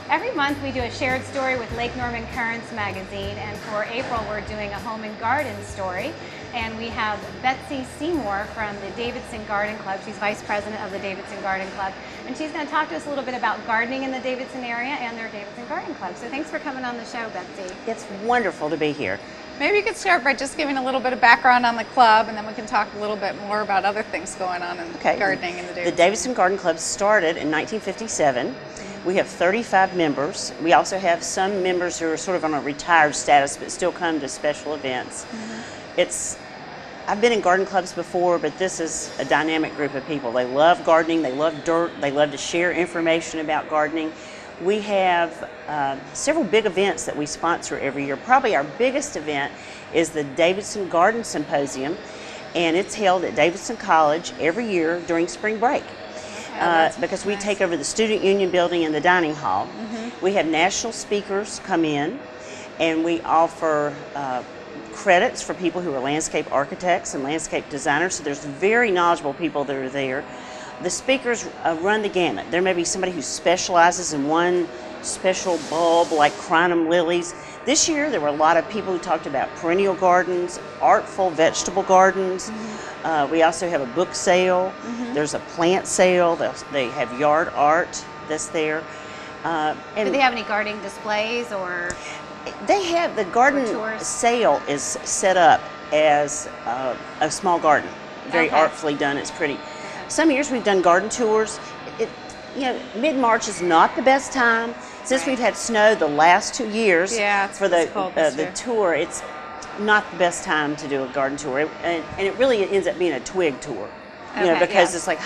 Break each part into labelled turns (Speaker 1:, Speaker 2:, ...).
Speaker 1: Every month we do a shared story with Lake Norman Currents magazine, and for April we're doing a home and garden story. And we have Betsy Seymour from the Davidson Garden Club. She's vice president of the Davidson Garden Club, and she's going to talk to us a little bit about gardening in the Davidson area and their Davidson Garden Club. So thanks for coming on the show, Betsy.
Speaker 2: It's wonderful to be here.
Speaker 3: Maybe you could start by just giving a little bit of background on the club, and then we can talk a little bit more about other things going on in gardening in the Davidson.
Speaker 2: The Davidson Garden Club started in 1957. We have 35 members. We also have some members who are sort of on a retired status but still come to special events. I've been in garden clubs before, but this is a dynamic group of people. They love gardening, they love dirt, they love to share information about gardening. We have several big events that we sponsor every year. Probably our biggest event is the Davidson Garden Symposium, and it's held at Davidson College every year during spring break. Because we take over the Student Union building and the dining hall. We have national speakers come in, and we offer credits for people who are landscape architects and landscape designers. So there's very knowledgeable people that are there. The speakers run the gamut. There may be somebody who specializes in one special bulb like crinum lilies. This year there were a lot of people who talked about perennial gardens, artful vegetable gardens. We also have a book sale. There's a plant sale. They have yard art that's there.
Speaker 1: Do they have any gardening displays or?
Speaker 2: They have the garden sale is set up as a small garden, very artfully done. It's pretty. Some years we've done garden tours. Mid-March is not the best time. Since we've had snow the last 2 years for the tour, it's not the best time to do a garden tour, and it really ends up being a twig tour. Because it's like,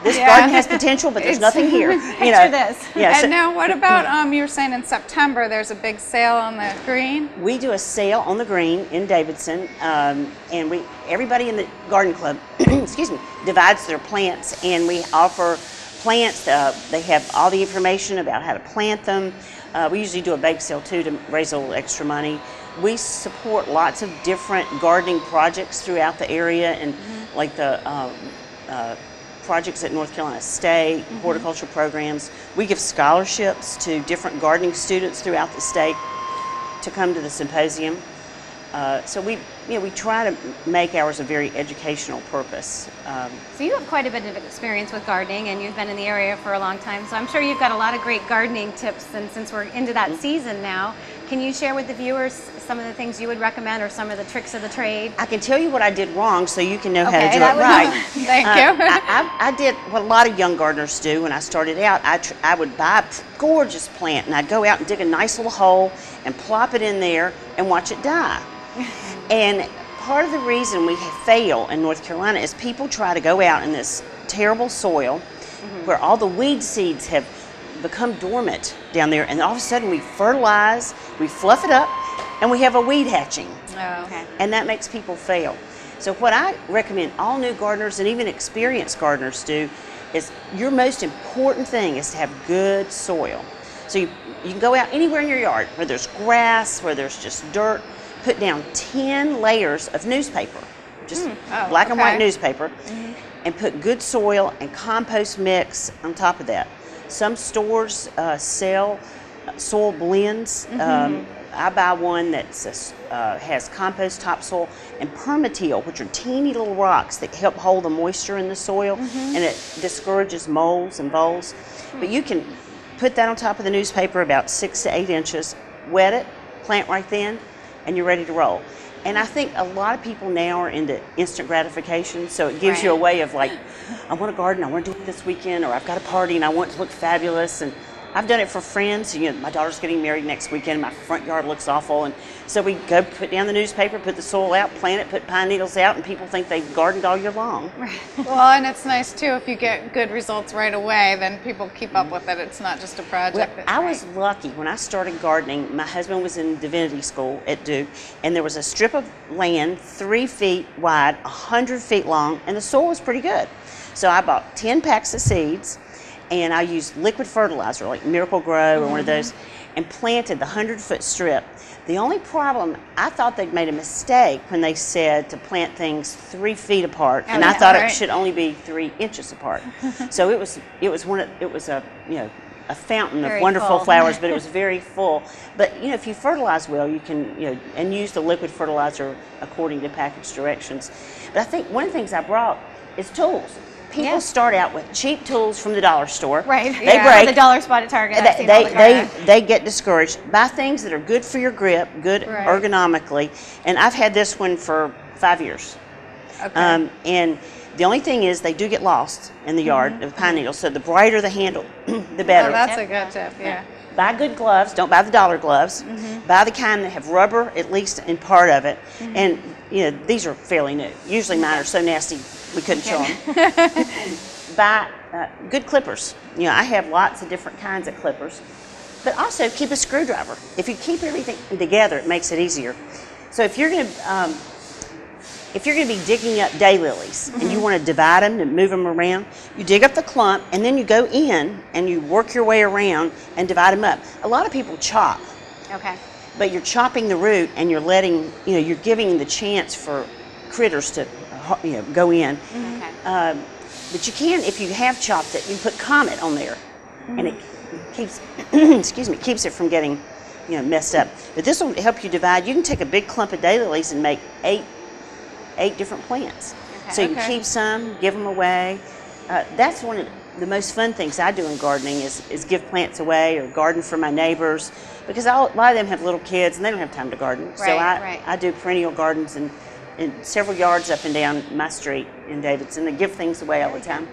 Speaker 2: this garden has potential, but there's nothing here.
Speaker 1: Picture this.
Speaker 3: And now what about, you were saying in September there's a big sale on the green?
Speaker 2: We do a sale on the green in Davidson, and everybody in the garden club, excuse me, divides their plants, and we offer plants. They have all the information about how to plant them. We usually do a bake sale too to raise a little extra money. We support lots of different gardening projects throughout the area, and like the projects at North Carolina State, horticulture programs. We give scholarships to different gardening students throughout the state to come to the symposium. So we try to make ours a very educational purpose.
Speaker 1: So you have quite a bit of experience with gardening, and you've been in the area for a long time, so I'm sure you've got a lot of great gardening tips, and since we're into that season now, can you share with the viewers some of the things you would recommend or some of the tricks of the trade?
Speaker 2: I can tell you what I did wrong so you can know how to do it right.
Speaker 3: Thank you.
Speaker 2: I did what a lot of young gardeners do. When I started out, I would buy a gorgeous plant, and I'd go out and dig a nice little hole and plop it in there and watch it die. And part of the reason we fail in North Carolina is people try to go out in this terrible soil where all the weed seeds have become dormant down there, and all of a sudden we fertilize, we fluff it up, and we have a weed hatching. And that makes people fail. So what I recommend all new gardeners and even experienced gardeners do is your most important thing is to have good soil. So you can go out anywhere in your yard where there's grass, where there's just dirt, put down 10 layers of newspaper, just black and white newspaper, and put good soil and compost mix on top of that. Some stores sell soil blends. I buy one that has compost topsoil and permateal, which are teeny little rocks that help hold the moisture in the soil, and it discourages molds and voles. But you can put that on top of the newspaper about 6 to 8 inches, wet it, plant right then, and you're ready to roll. And I think a lot of people now are into instant gratification, so it gives you a way of like, I want to garden, I want to do it this weekend, or I've got a party and I want it to look fabulous. And I've done it for friends. My daughter's getting married next weekend, my front yard looks awful, and so we go put down the newspaper, put the soil out, plant it, put pine needles out, and people think they've gardened all year long.
Speaker 3: Well, and it's nice too if you get good results right away, then people keep up with it. It's not just a project.
Speaker 2: Well, I was lucky when I started gardening. My husband was in divinity school at Duke, and there was a strip of land 3 feet wide, 100 feet long, and the soil was pretty good. So I bought 10 packs of seeds, and I used liquid fertilizer like Miracle Grow or one of those, and planted the 100-foot strip. The only problem, I thought they'd made a mistake when they said to plant things 3 feet apart, and I thought it should only be 3 inches apart. So it was a a fountain
Speaker 1: Very
Speaker 2: of wonderful
Speaker 1: full.
Speaker 2: flowers, but it was very full. But you know, if you fertilize well, you can, you know, and use the liquid fertilizer according to package directions. But I think one of the things I brought is tools. People start out with cheap tools from the dollar store.
Speaker 1: Right.
Speaker 2: They break.
Speaker 1: The dollar spot at Target. I've seen all the time.
Speaker 2: They get discouraged. Buy things that are good for your grip, good ergonomically. And I've had this one for 5 years.
Speaker 3: Okay.
Speaker 2: And the only thing is they do get lost in the yard of pine needles. So the brighter the handle, the better.
Speaker 3: Oh, that's a good tip. Yeah.
Speaker 2: Buy good gloves. Don't buy the dollar gloves. Buy the kind that have rubber at least in part of it. And you know, these are fairly new. Usually mine are so nasty we couldn't show them. Buy good clippers. You know, I have lots of different kinds of clippers. But also keep a screwdriver. If you keep everything together, it makes it easier. So if you're going to be digging up daylilies and you want to divide them and move them around, you dig up the clump and then you go in and you work your way around and divide them up. A lot of people chop.
Speaker 1: Okay.
Speaker 2: But you're chopping the root and you're letting, you know, you're giving the chance for critters to, you know, go in.
Speaker 1: Okay.
Speaker 2: But you can, if you have chopped it, you can put Comet on there, and it keeps, excuse me, keeps it from getting, you know, messed up. But this will help you divide. You can take a big clump of daylilies and make eight different plants.
Speaker 1: Okay.
Speaker 2: So you can keep some, give them away. That's one of the most fun things I do in gardening is give plants away or garden for my neighbors, because a lot of them have little kids and they don't have time to garden. So I do perennial gardens in several yards up and down my street in Davidson and give things away all the time.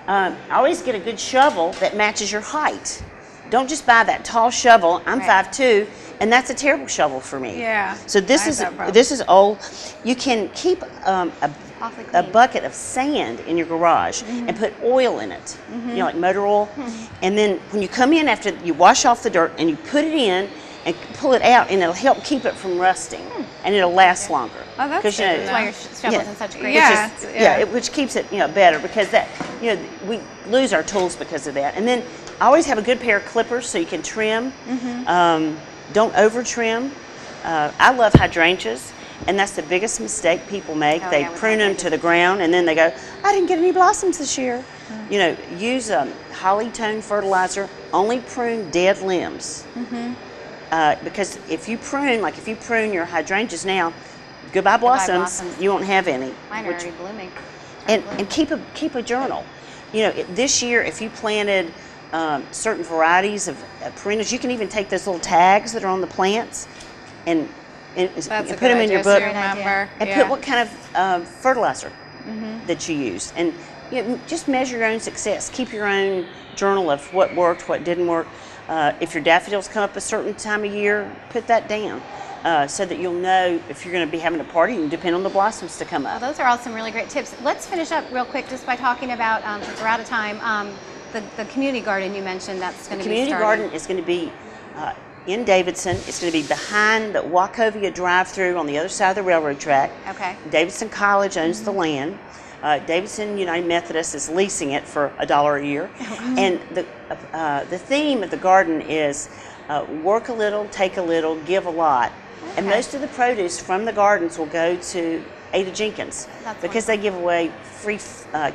Speaker 2: I always get a good shovel that matches your height. Don't just buy that tall shovel. I'm 5'2", and that's a terrible shovel for me.
Speaker 3: Yeah.
Speaker 2: So this is old. You can keep a bucket of sand in your garage and put oil in it, you know, like motor oil. And then when you come in after you wash off the dirt and you put it in and pull it out, and it'll help keep it from rusting, and it'll last longer.
Speaker 3: Oh, that's good.
Speaker 2: You know,
Speaker 1: That's why your shovel's in such great
Speaker 3: Yeah.
Speaker 2: which keeps it, you know, better, because that, you know, we lose our tools because of that. And then I always have a good pair of clippers so you can trim. Don't over trim. I love hydrangeas, and that's the biggest mistake people make. They prune them to the ground and then they go, I didn't get any blossoms this year. You know, use holly tone fertilizer. Only prune dead limbs. Because if you prune your hydrangeas now, goodbye blossoms. You won't have any.
Speaker 1: Mine are already blooming.
Speaker 2: And keep a journal. You know, this year if you planted certain varieties of perennials, you can even take those little tags that are on the plants and put them in your book and put what kind of fertilizer that you used, and you know, just measure your own success. Keep your own journal of what worked, what didn't work. If your daffodils come up a certain time of year, put that down so that you'll know if you're going to be having a party and depend on the blossoms to come up.
Speaker 1: Well, those are all some really great tips. Let's finish up real quick just by talking about, since we're out of time, the community garden you mentioned that's going to be starting. The community garden is going to be in Davidson. It's going to be behind the Wachovia drive-through on the other side of the railroad track. Okay. Davidson College owns the land. Davidson United Methodist is leasing it for $1 a year. And the theme of the garden is work a little, take a little, give a lot. And most of the produce from the gardens will go to Ada Jenkins because they give away free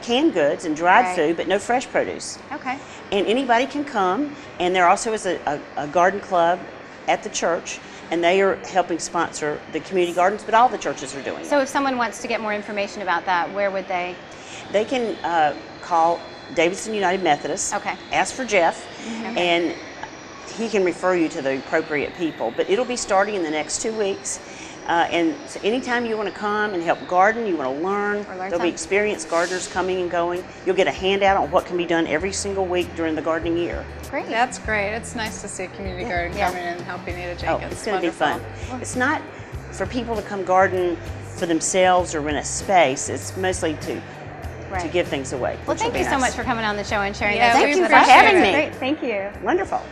Speaker 1: canned goods and dried food, but no fresh produce. Okay. And anybody can come, and there also is a garden club at the church, and they are helping sponsor the community gardens, but all the churches are doing it. So if someone wants to get more information about that, where would they?
Speaker 2: They can call Davidson United Methodist, ask for Jeff, and he can refer you to the appropriate people. But it'll be starting in the next 2 weeks. And so anytime you want to come and help garden, you want to learn, there'll be experienced gardeners coming and going. You'll get a handout on what can be done every single week during the gardening year.
Speaker 3: Great. That's great. It's nice to see a community garden coming in and helping Ada Jenkins.
Speaker 2: Oh, it's going to be fun. It's not for people to come garden for themselves or rent a space. It's mostly to give things away.
Speaker 1: Well, thank you so much for coming on the show and sharing
Speaker 2: that. Thank you for having me.
Speaker 1: Great. Thank you.
Speaker 2: Wonderful.